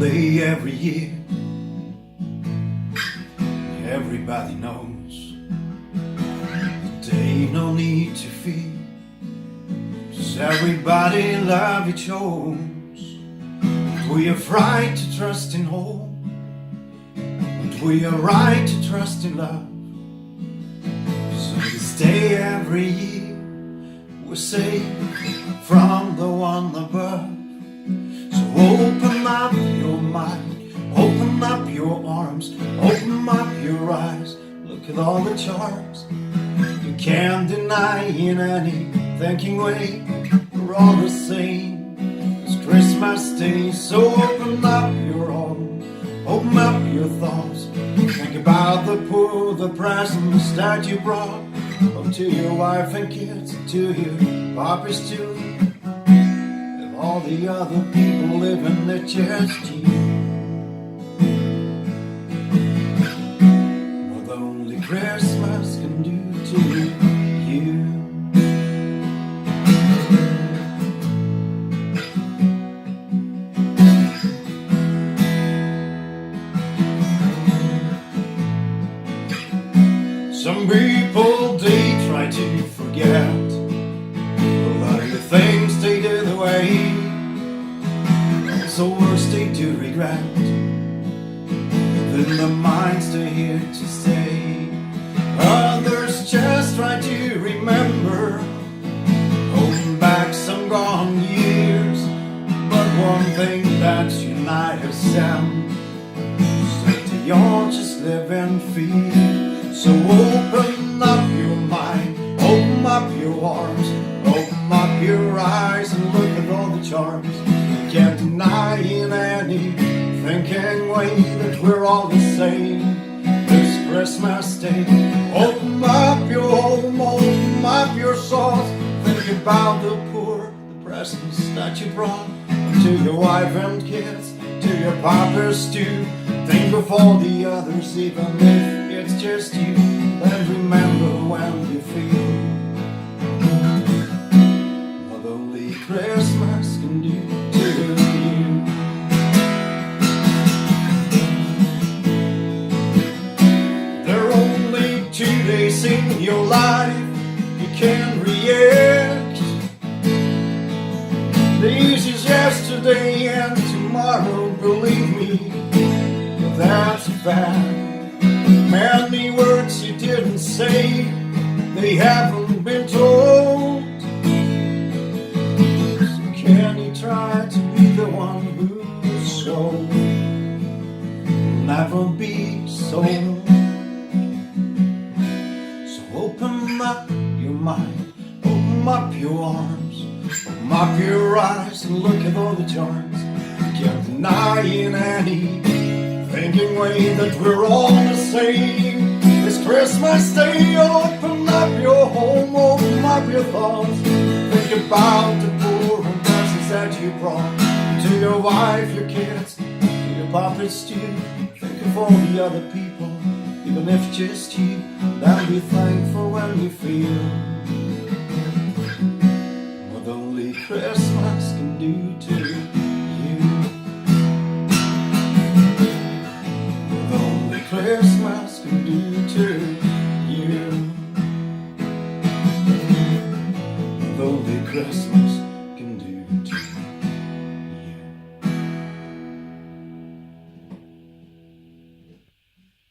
Someday every year, everybody knows there ain't no need to fear, 'cause everybody love each chose. We have right to trust in hope, and we are right to trust in love. So this day every year we say from the one above. So open up your mind, open up your arms, open up your eyes. Look at all the charms you can't deny in any thinking way. We're all the same. It's Christmas Day, so open up your home, open up your thoughts. Think about the poor, the presents that you brought, oh, to your wife and kids, to your papas too, and all the other people living that just you. What only Christmas can do to you. Some people, they try to forget a lot of the things they did away. So worse, they do regret. Then their minds, they're here to stay. Others just try to remember, holding back some gone years. But one thing that unites them is that they all just live in fear. So open up your mind, open up your arms, open up your eyes, and look at all the charms you can't deny in any thinking way that we're all the same. This Christmas Day, open up your home, open up your souls. Think about the poor, the presents that you brought, to your wife and kids, to your papas too. Think of all the others, even if it's just you. And remember when you feel what only Christmas can do to you. There are only 2 days in your life you can react. This is yesterday and tomorrow, believe me, that's a fact. Many words you didn't say, they haven't been told. So can you try to be the one who's so will never be so? So open up your mind, open up your arms, open up your eyes, and look at all the charms you can't deny in any thinking way that we're all the same. This Christmas Day, open up your home, open up your thoughts. Think about the poor and presents that you brought, to your wife, your kids, to your papas too. Think of all the other people, even if just you. Then be thankful when you feel what only Christmas can do to you. Christmas can do to you. Only Christmas